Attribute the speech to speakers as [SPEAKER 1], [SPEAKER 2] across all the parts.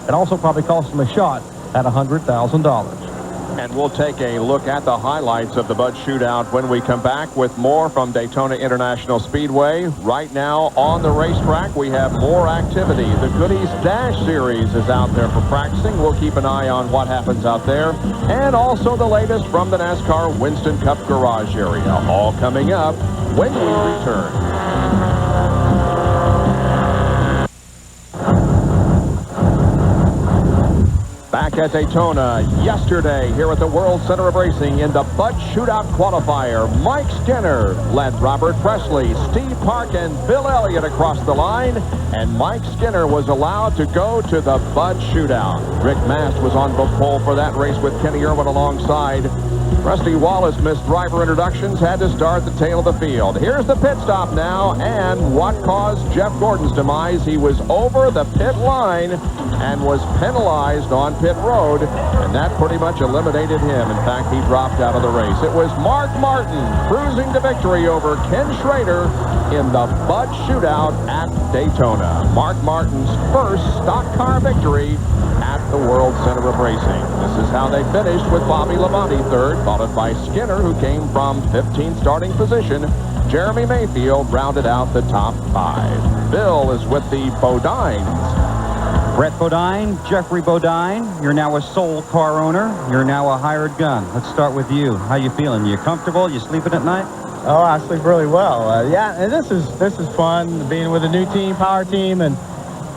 [SPEAKER 1] It also probably cost him a shot at $100,000.
[SPEAKER 2] And we'll take a look at the highlights of the Bud Shootout when we come back with more from Daytona International Speedway. Right now on the racetrack, we have more activity. The Goodies Dash Series is out there for practicing. We'll keep an eye on what happens out there. And also the latest from the NASCAR Winston Cup garage area. All coming up when we return. Back at Daytona yesterday here at the World Center of Racing in the Bud Shootout qualifier, Mike Skinner led Robert Presley, Steve Park, and Bill Elliott across the line, and Mike Skinner was allowed to go to the Bud Shootout. Rick Mast was on the pole for that race with Kenny Irwin alongside. Rusty Wallace missed driver introductions, had to start the tail of the field. Here's the pit stop now, and what caused Jeff Gordon's demise? He was over the pit line and was penalized on pit road, and that pretty much eliminated him. In fact, he dropped out of the race. It was Mark Martin cruising to victory over Ken Schrader in the Bud Shootout at Daytona. Mark Martin's first stock car victory at the World Center of Racing. This is how they finished, with Bobby Labonte third, followed by Skinner, who came from 15th starting position. Jeremy Mayfield rounded out the top 5. Bill is with the Bodines.
[SPEAKER 3] Brett Bodine, Jeffrey Bodine, you're now a sole car owner. You're now a hired gun. Let's start with you. How you feeling? You comfortable? You sleeping at night?
[SPEAKER 4] Oh, I sleep really well. Yeah, and this is fun, being with a new team, power team, and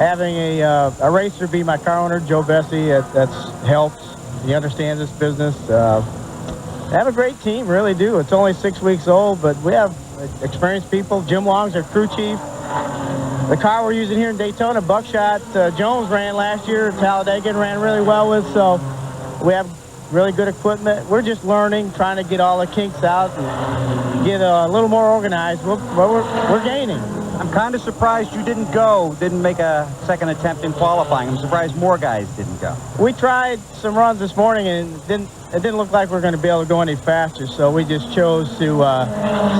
[SPEAKER 4] having a racer be my car owner, Joe Bessie. That's helped. He understands this business. I have a great team, really do. It's only 6 weeks old, but we have experienced people. Jim Long's our crew chief. The car we're using here in Daytona, Buckshot Jones ran last year. Talladega ran really well with, so we have really good equipment. We're just learning, trying to get all the kinks out and get a little more organized. We're gaining.
[SPEAKER 3] I'm kind of surprised you didn't make a second attempt in qualifying. I'm surprised more guys didn't go.
[SPEAKER 4] We tried some runs this morning, and it didn't look like we were going to be able to go any faster, so we just chose to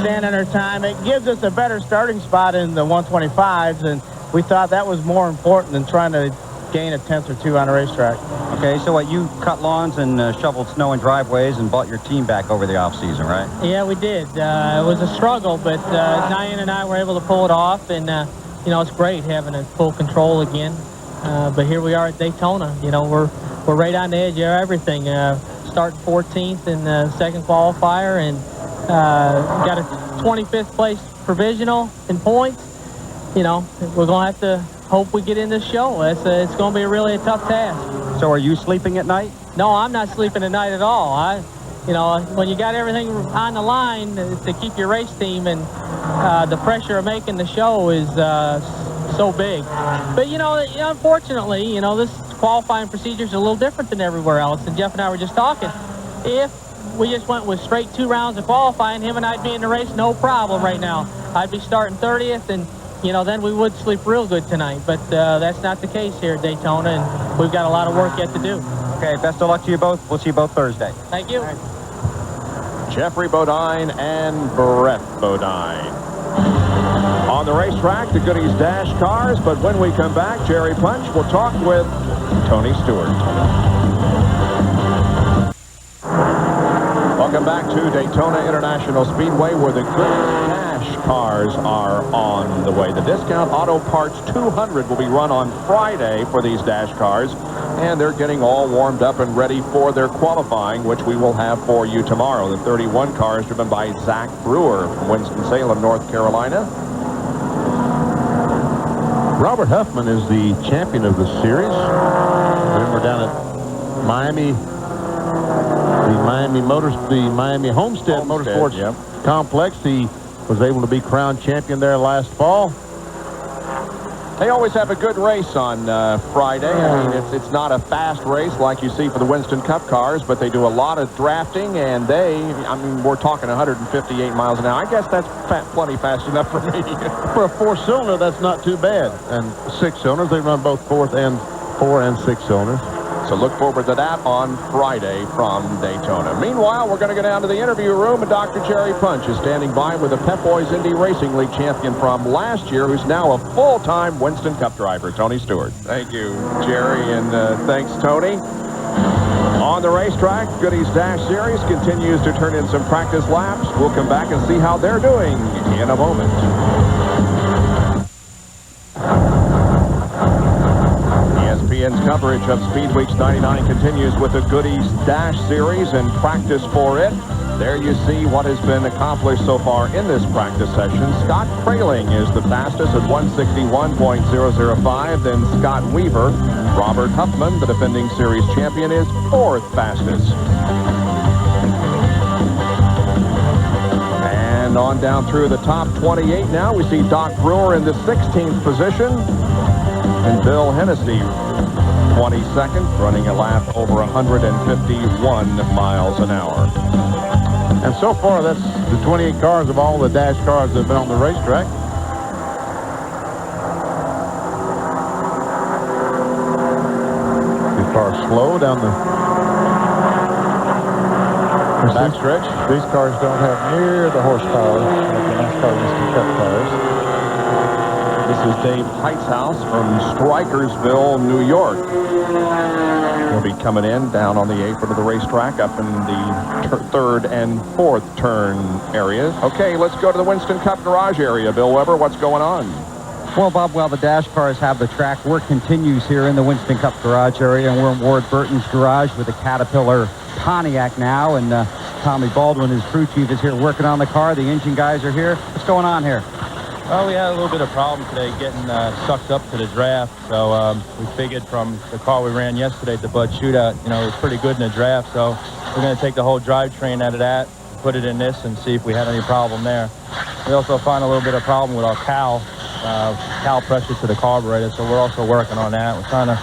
[SPEAKER 4] stand on our time. It gives us a better starting spot in the 125s, and we thought that was more important than trying to gain a tenth or two on a racetrack.
[SPEAKER 3] Okay, so what, you cut lawns and shoveled snow in driveways and bought your team back over the off-season, right?
[SPEAKER 5] Yeah, we did. It was a struggle, but Diane and I were able to pull it off, and you know, it's great having it full control again. But here we are at Daytona. You know, we're right on the edge of everything. Starting 14th in the second qualifier, and got a 25th place provisional in points. You know, we're going to have to hope we get in this show. It's going to be really a tough task.
[SPEAKER 3] So are you sleeping at night?
[SPEAKER 5] No, I'm not sleeping at night at all. You know, when you got everything on the line to keep your race team, and the pressure of making the show is so big. But, you know, unfortunately, you know, this qualifying procedure is a little different than everywhere else. And Jeff and I were just talking. If we just went with straight 2 rounds of qualifying, him and I'd be in the race, no problem right now. I'd be starting 30th, and you know, then we would sleep real good tonight. But that's not the case here at Daytona, and we've got a lot of work yet to do.
[SPEAKER 3] Okay, best of luck to you both. We'll see you both Thursday.
[SPEAKER 5] Thank you.
[SPEAKER 2] Jeffrey Bodine and Brett Bodine. On the racetrack, the Goodies Dash cars, but when we come back, Jerry Punch will talk with Tony Stewart. Welcome back to Daytona International Speedway, where the Goodies Dash cars are on the way. The Discount Auto Parts 200 will be run on Friday for these Dash cars, and they're getting all warmed up and ready for their qualifying, which we will have for you tomorrow. The 31 cars driven by Zach Brewer from Winston-Salem, North Carolina.
[SPEAKER 6] Robert Huffman is the champion of the series. Remember down at Miami, the Miami Homestead Motorsports Complex, he was able to be crowned champion there last fall.
[SPEAKER 2] They always have a good race on Friday. I mean, it's not a fast race like you see for the Winston Cup cars, but they do a lot of drafting, and I mean, we're talking 158 miles an hour. I guess that's plenty fast enough for me.
[SPEAKER 6] For a 4-cylinder, that's not too bad. And 6 cylinders, they run both 4 and 6 cylinders.
[SPEAKER 2] So look forward to that on Friday from Daytona. Meanwhile, we're going to go down to the interview room, and Dr. Jerry Punch is standing by with the Pep Boys Indy Racing League champion from last year, who's now a full-time Winston Cup driver, Tony Stewart. Thank you, Jerry, and thanks, Tony. On the racetrack, Goody's Dash Series continues to turn in some practice laps. We'll come back and see how they're doing in a moment. ESPN's coverage of Speedweeks 99 continues with the Goody's Dash Series and practice for it. There you see what has been accomplished so far in this practice session. Scott Kraling is the fastest at 161.005. Then Scott Weaver. Robert Huffman, the defending series champion, is fourth fastest. And on down through the top 28 now, we see Doc Brewer in the 16th position. And Bill Hennessy, 22nd, running a lap over 151 miles an hour.
[SPEAKER 6] And so far, that's the 28 cars of all the Dash cars that have been on the racetrack. These cars slow down the backstretch.
[SPEAKER 7] These cars don't have near the horsepower like the NASCAR Goody Cup cars.
[SPEAKER 2] This is Dave Heithaus from Strikersville, New York. He'll be coming in down on the apron of the racetrack up in the third and fourth turn areas. Okay, let's go to the Winston Cup garage area. Bill Weber, what's going on?
[SPEAKER 3] Well, Bob, while the Dash cars have the track, work continues here in the Winston Cup garage area, and we're in Ward Burton's garage with the Caterpillar Pontiac now, and Tommy Baldwin, his crew chief, is here working on the car. The engine guys are here. What's going on here?
[SPEAKER 8] Well, we had a little bit of problem today getting sucked up to the draft, so we figured from the car we ran yesterday at the Bud Shootout, you know, it was pretty good in the draft, so we're going to take the whole drivetrain out of that, put it in this, and see if we had any problem there. We also found a little bit of problem with our cowl pressure to the carburetor, so we're also working on that. We're trying to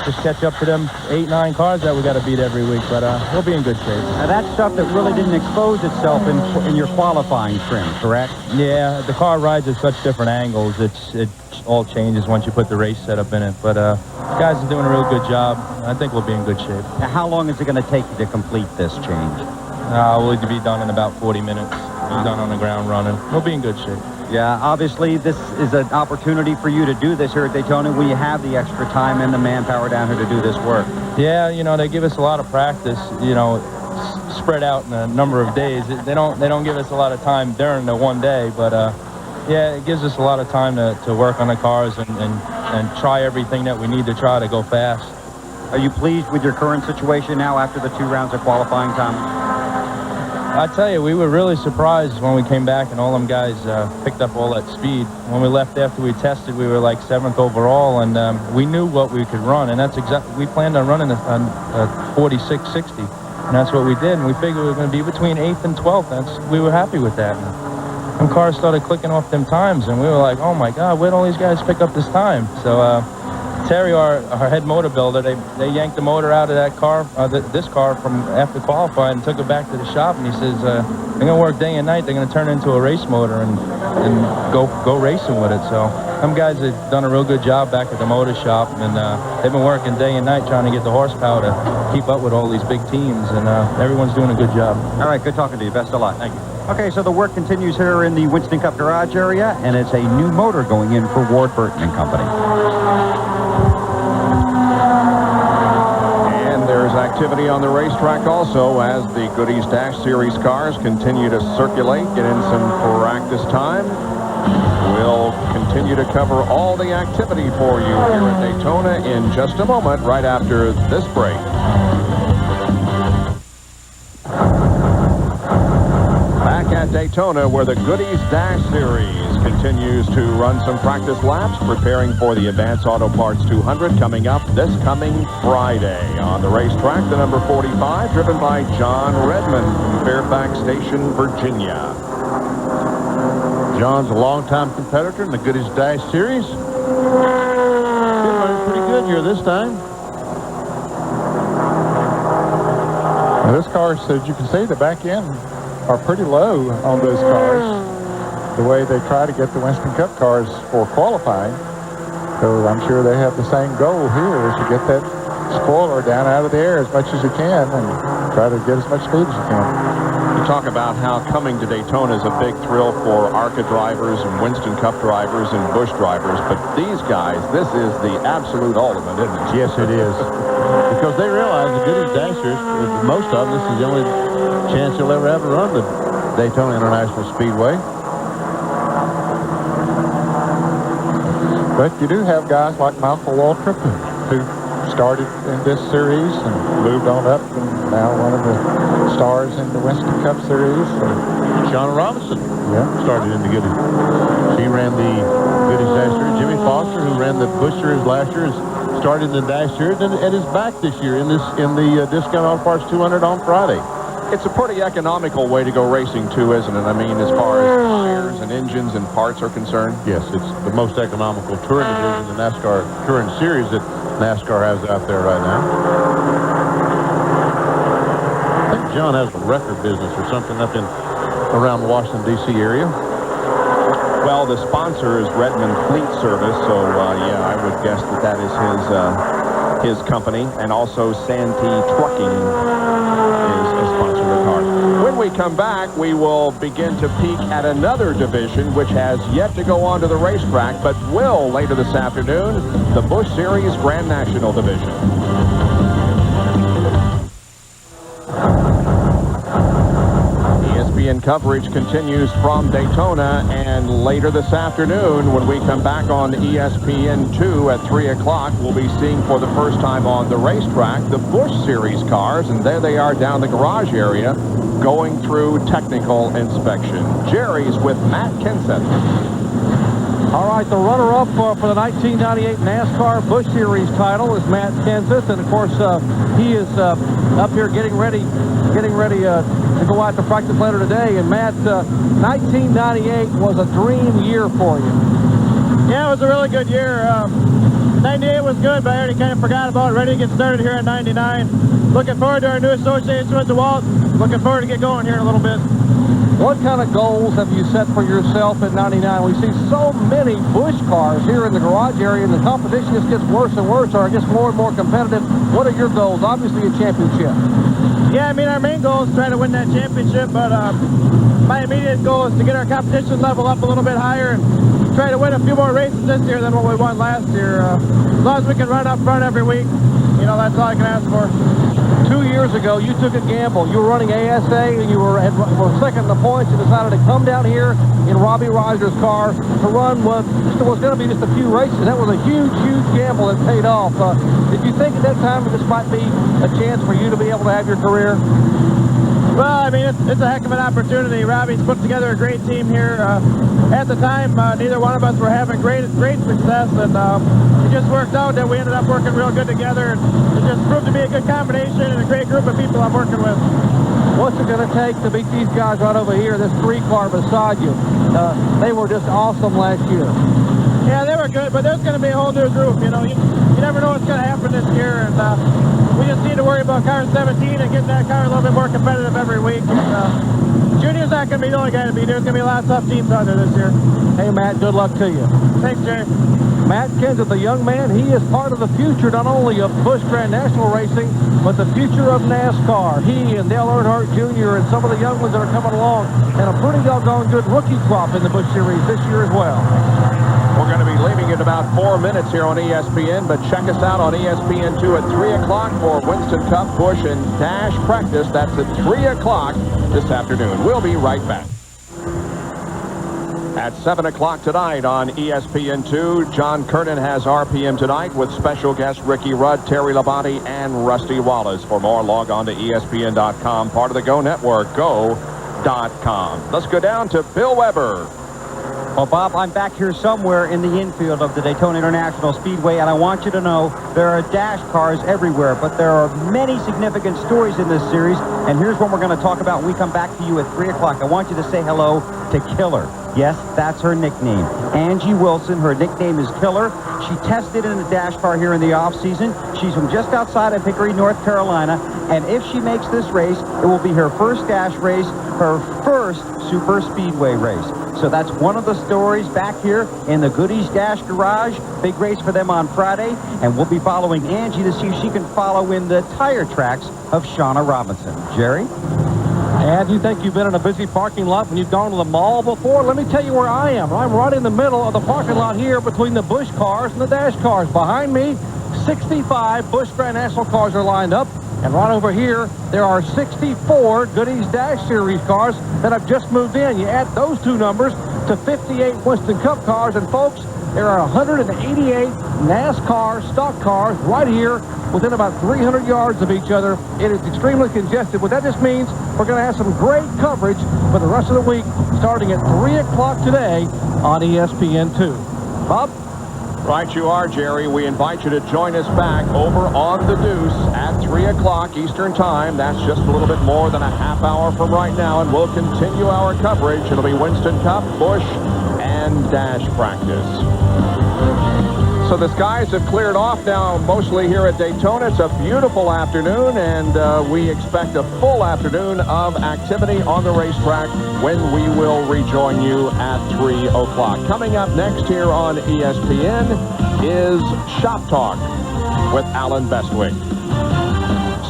[SPEAKER 8] just catch up to them 8-9 cars that we got to beat every week, but we'll be in good shape.
[SPEAKER 3] Now, that's stuff that really didn't expose itself in your qualifying trim, correct?
[SPEAKER 8] Yeah, the car rides at such different angles. It all changes once you put the race setup in it, but guys are doing a real good job. I think we'll be in good shape.
[SPEAKER 3] Now, how long is it going to take you to complete this change?
[SPEAKER 8] We'll be done in about 40 minutes. We're done on the ground running. We'll be in good shape.
[SPEAKER 3] Yeah, obviously this is an opportunity for you to do this here at Daytona when you have the extra time and the manpower down here to do this work.
[SPEAKER 8] Yeah, you know, they give us a lot of practice, you know, spread out in a number of days. They don't give us a lot of time during the one day, but yeah, it gives us a lot of time to work on the cars and try everything that we need to try to go fast.
[SPEAKER 3] Are you pleased with your current situation now after the 2 rounds of qualifying time?
[SPEAKER 8] I tell you, we were really surprised when we came back and all them guys picked up all that speed. When we left after we tested, we were like 7th overall, and we knew what we could run, and that's exactly, we planned on running a 46.60, and that's what we did, and we figured we were going to be between 8th and 12th. We were happy with that. And cars started clicking off them times, and we were like, oh my God, where'd all these guys pick up this time? So Terry, our head motor builder, they yanked the motor out of that car, this car from after qualifying, and took it back to the shop, and he says they're going to work day and night. They're going to turn it into a race motor and go racing with it. So some guys have done a real good job back at the motor shop, and they've been working day and night trying to get the horsepower to keep up with all these big teams, and everyone's doing a good job.
[SPEAKER 3] All right, good talking to you. Best of luck. Thank you. Okay, so the work continues here in the Winston Cup garage area, and it's a new motor going in for Ward Burton and Company.
[SPEAKER 2] There's activity on the racetrack also as the Goody's Dash Series cars continue to circulate, get in some practice time. We'll continue to cover all the activity for you here at Daytona in just a moment, right after this break. Back at Daytona, where the Goody's Dash Series continues to run some practice laps, preparing for the Advance Auto Parts 200 coming up this coming Friday. On the racetrack, the number 45, driven by John Redmond from Fairfax Station, Virginia.
[SPEAKER 6] John's a longtime competitor in the Goody's Dash Series. He's running pretty good here this time.
[SPEAKER 7] Now this car, as you can see, the back end are pretty low on those cars. The way they try to get the Winston Cup cars for qualifying. So I'm sure they have the same goal here, is to get that spoiler down out of the air as much as you can and try to get as much speed as you can.
[SPEAKER 2] You talk about how coming to Daytona is a big thrill for ARCA drivers and Winston Cup drivers and Busch drivers, but these guys, this is the absolute ultimate, isn't it?
[SPEAKER 6] Yes, it is. Because they realize the Goody Dashers, most of them, this is the only chance they'll ever have to run the Daytona International Speedway.
[SPEAKER 7] But you do have guys like Michael Waltrip who started in this series and moved on up and now one of the stars in the Winston Cup series.
[SPEAKER 6] Shauna Robinson started in the Goody. She ran the Goody Dash Series. Jimmy Foster, who ran the Busch Series last year, started in the Dash Series and is back this year in the Discount Auto Parts 200 on Friday.
[SPEAKER 2] It's a pretty economical way to go racing, too, isn't it? I mean, as far as tires and engines and parts are concerned.
[SPEAKER 6] Yes, it's the most economical touring division, the NASCAR Touring Series that NASCAR has out there right now. I think John has a record business or something up in around the Washington, D.C. area.
[SPEAKER 2] Well, the sponsor is Redmond Fleet Service, so, yeah, I would guess that is his company. And also Santee Trucking is a sponsor of the car. When we come back, we will begin to peek at another division which has yet to go onto the racetrack, but will later this afternoon, the Busch Series Grand National Division. ESPN coverage continues from Daytona, and later this afternoon when we come back on ESPN2 at 3 o'clock, we'll be seeing for the first time on the racetrack the Busch Series cars, and there they are down the garage area going through technical inspection. Jerry's with Matt Kenseth.
[SPEAKER 1] All right, the runner-up for the 1998 NASCAR Busch Series title is Matt Kenseth, and of course he is up here getting ready to go out to practice later today. And Matt, 1998 was a dream year for you.
[SPEAKER 4] Yeah, it was a really good year. 98 was good, but I already kind of forgot about it. Ready to get started here in 99. Looking forward to our new association with DeWalt. Looking forward to get going here in a little bit.
[SPEAKER 1] What kind of goals have you set for yourself in 99? We see so many Busch cars here in the garage area, and the competition just gets worse and worse, or it gets more and more competitive. What are your goals? Obviously a championship.
[SPEAKER 4] Yeah, I mean, our main goal is to try to win that championship, but my immediate goal is to get our competition level up a little bit higher and try to win a few more races this year than what we won last year. As long as we can run up front every week, you know, that's all I can ask for.
[SPEAKER 1] 2 years ago, you took a gamble. You were running ASA, and you were second in the points. You decided to come down here in Robbie Reiser's car to run what was going to be just a few races. That was a huge, huge gamble that paid off. Did you think at that time that this might be a chance for you to be able to have your career?
[SPEAKER 4] Well, I mean, it's a heck of an opportunity. Robbie's put together a great team here. At the time, neither one of us were having great success, and it just worked out that we ended up working real good together. It just proved to be a good combination and a great group of people I'm working with.
[SPEAKER 1] What's it going to take to beat these guys right over here, this 3-car beside you? They were just awesome last year.
[SPEAKER 4] Yeah, they were good, but there's going to be a whole new group. You know, you never know what's going to happen this year, and we just need to worry about car 17 and getting that car a little bit more competitive every week. And, Junior's not going to be the only guy to beat. There's going to be a lot of tough teams out there this year.
[SPEAKER 1] Hey, Matt, good luck to you.
[SPEAKER 4] Thanks, Jerry.
[SPEAKER 1] Matt Kenseth, the young man, he is part of the future not only of Busch Grand National Racing, but the future of NASCAR. He and Dale Earnhardt Jr. and some of the young ones that are coming along, and a pretty doggone good rookie crop in the Busch Series this year as well.
[SPEAKER 2] We're going to be leaving in about 4 minutes here on ESPN, but check us out on ESPN2 at 3 o'clock for Winston Cup, Busch, and Dash practice. That's at 3 o'clock this afternoon. We'll be right back. At 7 o'clock tonight on ESPN2, John Kernan has RPM tonight with special guests Ricky Rudd, Terry Labonte, and Rusty Wallace. For more, log on to ESPN.com, part of the Go Network, go.com. Let's go down to Bill Weber.
[SPEAKER 3] Well, Bob, I'm back here somewhere in the infield of the Daytona International Speedway, and I want you to know there are dash cars everywhere, but there are many significant stories in this series, and here's what we're going to talk about when we come back to you at 3 o'clock. I want you to say hello to Killer. Yes, that's her nickname. Angie Wilson, her nickname is Killer. She tested in a dash car here in the off-season. She's from just outside of Hickory, North Carolina, and if she makes this race, it will be her first dash race, her first super speedway race. So that's one of the stories back here in the Goody's Dash Garage. Big race for them on Friday. And we'll be following Angie to see if she can follow in the tire tracks of Shauna Robinson. Jerry?
[SPEAKER 1] And you think you've been in a busy parking lot when you've gone to the mall before? Let me tell you where I am. I'm right in the middle of the parking lot here between the Busch cars and the Dash cars. Behind me, 65 Busch Grand National cars are lined up. And right over here, there are 64 Goody's Dash Series cars that have just moved in. You add those two numbers to 58 Winston Cup cars, and folks, there are 188 NASCAR stock cars right here within about 300 yards of each other. It is extremely congested. What that just means, we're going to have some great coverage for the rest of the week, starting at 3 o'clock today on ESPN2. Bob?
[SPEAKER 2] Right you are, Jerry. We invite you to join us back over on the Deuce at 3 o'clock Eastern Time. That's just a little bit more than a half hour from right now, and we'll continue our coverage. It'll be Winston Cup, Busch, and Dash practice. So the skies have cleared off now, mostly here at Daytona. It's a beautiful afternoon, and we expect a full afternoon of activity on the racetrack when we will rejoin you at 3 o'clock. Coming up next here on ESPN is Shop Talk with Alan Bestwick.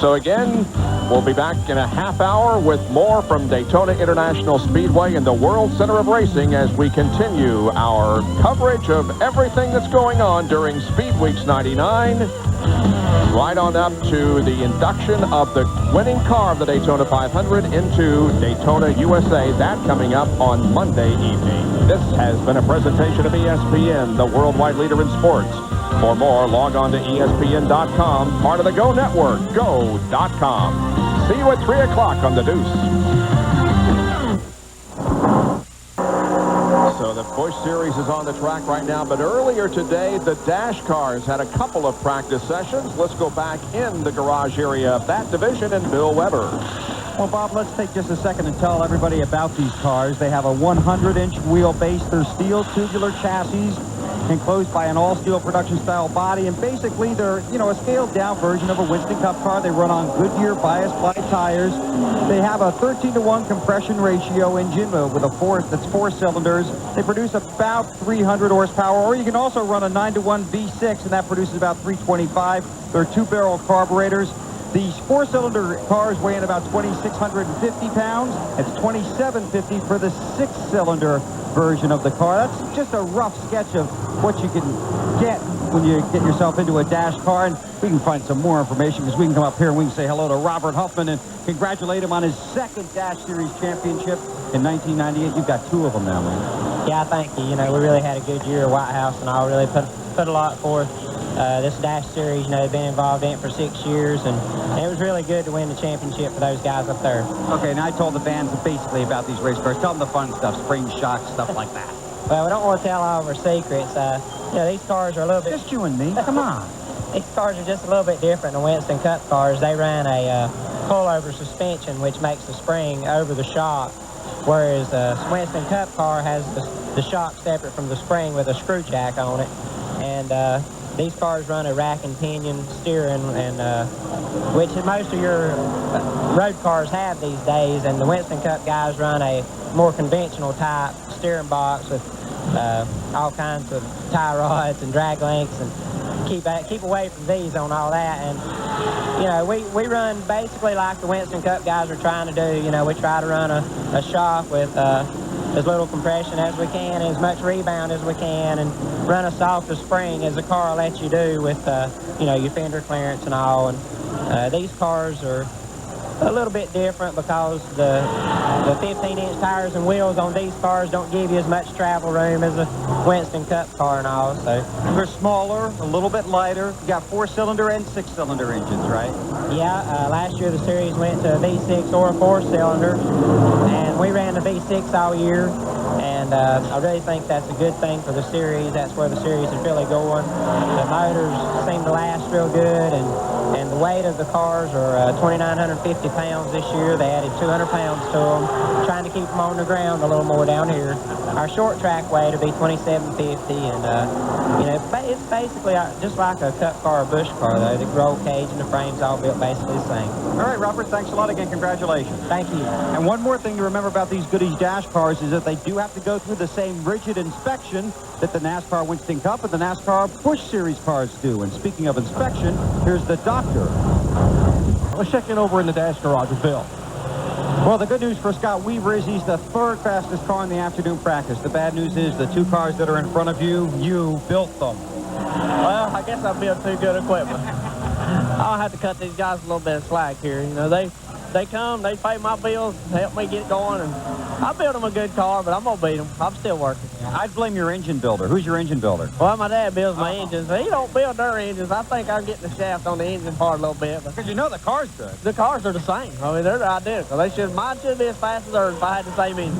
[SPEAKER 2] So again, we'll be back in a half hour with more from Daytona International Speedway and the World Center of Racing as we continue our coverage of everything that's going on during Speedweeks 99, right on up to the induction of the winning car of the Daytona 500 into Daytona, USA. That coming up on Monday evening. This has been a presentation of ESPN, the worldwide leader in sports. For more, log on to ESPN.com, part of the Go Network, go.com. See you at 3 o'clock on the Deuce. So the Busch Series is on the track right now, but earlier today, the Dash cars had a couple of practice sessions. Let's go back in the garage area of that division and Bill Weber.
[SPEAKER 3] Well, Bob, let's take just a second and tell everybody about these cars. They have a 100-inch wheelbase. They're steel tubular chassis, enclosed by an all-steel production-style body, and basically they're, a scaled-down version of a Winston Cup car. They run on Goodyear bias-ply tires. They have a 13-to-1 compression ratio engine with that's 4 cylinders. They produce about 300 horsepower, or you can also run a 9-to-1 V6, and that produces about 325. They're 2-barrel carburetors. These 4-cylinder cars weigh in about 2,650 pounds. It's 2,750 for the 6-cylinder version of the car. That's just a rough sketch of what you can get when you get yourself into a Dash car, and we can find some more information because we can come up here and we can say hello to Robert Huffman and congratulate him on his second Dash Series championship in 1998. You've got 2 of them now, man.
[SPEAKER 9] Yeah, thank you. We really had a good year at White House, and I really put a lot forth. This Dash Series, they've been involved in it for 6 years, and it was really good to win the championship for those guys up there.
[SPEAKER 3] Okay, and I told the fans basically about these race cars. Tell them the fun stuff, spring shocks, stuff like that.
[SPEAKER 9] Well, we don't want to tell all of our secrets. These cars are a little bit...
[SPEAKER 3] Just you and me, come on.
[SPEAKER 9] These cars are just a little bit different than Winston Cup cars. They run a pull-over suspension, which makes the spring over the shock, whereas a Winston Cup car has the shock separate from the spring with a screw jack on it. And these cars run a rack and pinion steering, and which most of your road cars have these days, and the Winston Cup guys run a more conventional type steering box with all kinds of tie rods and drag links, and keep away from these on all that. And we run basically like the Winston Cup guys are trying to do. We try to run a shock with as little compression as we can, as much rebound as we can, and run a soft spring as the car lets you do with your fender clearance and all. And these cars are a little bit different because the 15-inch tires and wheels on these cars don't give you as much travel room as a Winston Cup car and all. So
[SPEAKER 3] they're smaller, a little bit lighter. You got 4-cylinder and 6-cylinder engines, right?
[SPEAKER 9] Yeah, last year the series went to a V6 or a 4-cylinder, and we ran the V6 all year. And I really think that's a good thing for the series. That's where the series is really going. The motors seem to last real good, and And the weight of the cars are 2,950 pounds this year. They added 200 pounds to them, trying to keep them on the ground a little more down here. Our short track weight will be 2,750, and you know, it's basically just like a Cup car or Busch car, though. The roll cage and the frame's all built basically the same.
[SPEAKER 3] All right, Robert, thanks a lot again. Congratulations.
[SPEAKER 9] Thank you.
[SPEAKER 3] And one more thing to remember about these Goody dash cars is that they do have to go through the same rigid inspection that the NASCAR Winston Cup and the NASCAR Busch Series cars do. And speaking of inspection, here's the doctor.
[SPEAKER 1] Let's check in over in the dash garage with Bill.
[SPEAKER 3] Well, the good news for Scott Weaver is he's the third fastest car in the afternoon practice. The bad news is the two cars that are in front of you, you built them.
[SPEAKER 5] Well, I guess I built too good equipment. I'll have to cut these guys a little bit of slack here. You know, they come, they pay my bills, help me get going, and I built them a good car, but I'm going to beat them. I'm still working.
[SPEAKER 3] I'd blame your engine builder. Who's your engine builder?
[SPEAKER 5] Well, my dad builds my engines. He don't build their engines. I think I'm getting the shaft on the engine part a little bit.
[SPEAKER 3] Because you know the car's good.
[SPEAKER 5] The cars are the same. I mean, they're identical. Mine should be as fast as theirs if I had the same engine.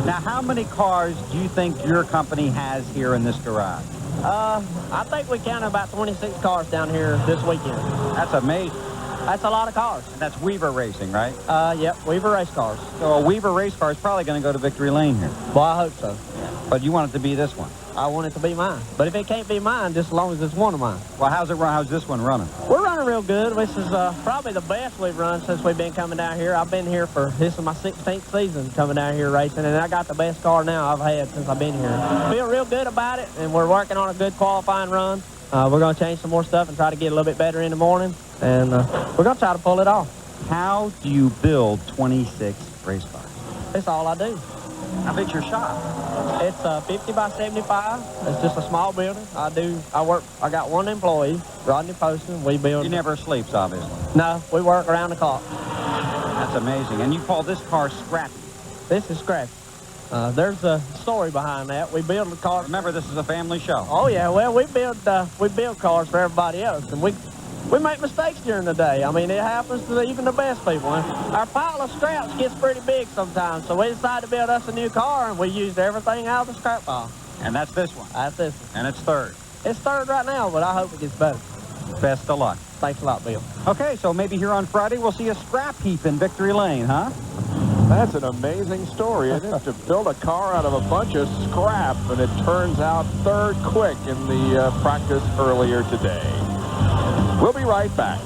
[SPEAKER 3] Now, how many cars do you think your company has here in this garage?
[SPEAKER 5] I think we counted about 26 cars down here this weekend.
[SPEAKER 3] That's amazing.
[SPEAKER 5] That's a lot of cars.
[SPEAKER 3] And that's Weaver Racing, right?
[SPEAKER 5] Yep, Weaver race cars.
[SPEAKER 3] So a Weaver race car is probably going to go to victory lane here.
[SPEAKER 5] Well, I hope so.
[SPEAKER 3] But you want it to be this one.
[SPEAKER 5] I want it to be mine. But if it can't be mine, just as long as it's one of mine.
[SPEAKER 3] Well, how's it run? How's this one running?
[SPEAKER 5] We're running real good. This is probably the best we've run since we've been coming down here. I've been here this is my 16th season coming down here racing, and I got the best car now I've had since I've been here. Feel real good about it, and we're working on a good qualifying run. We're going to change some more stuff and try to get a little bit better in the morning, and we're going to try to pull it off.
[SPEAKER 3] How do you build 26 race cars?
[SPEAKER 5] That's all I do.
[SPEAKER 3] How big's your shop?
[SPEAKER 5] It's 50 by 75. It's just a small building. I got one employee, Rodney Poston. We build.
[SPEAKER 3] He never sleeps, obviously.
[SPEAKER 5] No, we work around the clock.
[SPEAKER 3] That's amazing. And you call this car scrappy?
[SPEAKER 5] This is scrappy. There's a story behind that. We build the cars.
[SPEAKER 3] Remember, this is a family show.
[SPEAKER 5] Oh yeah. Well, we build cars for everybody else, and we make mistakes during the day. I mean, it happens to even the best people. Our pile of scraps gets pretty big sometimes, so we decided to build us a new car, and we used everything out of the scrap pile.
[SPEAKER 3] And that's this one.
[SPEAKER 5] That's this one.
[SPEAKER 3] And it's third.
[SPEAKER 5] It's third right now, but I hope it gets better.
[SPEAKER 3] Best of luck.
[SPEAKER 5] Thanks a lot, Bill.
[SPEAKER 3] Okay, so maybe here on Friday we'll see a scrap heap in Victory Lane, huh?
[SPEAKER 2] That's an amazing story, isn't it? To build a car out of a bunch of scrap, and it turns out third quick in the practice earlier today. We'll be right back.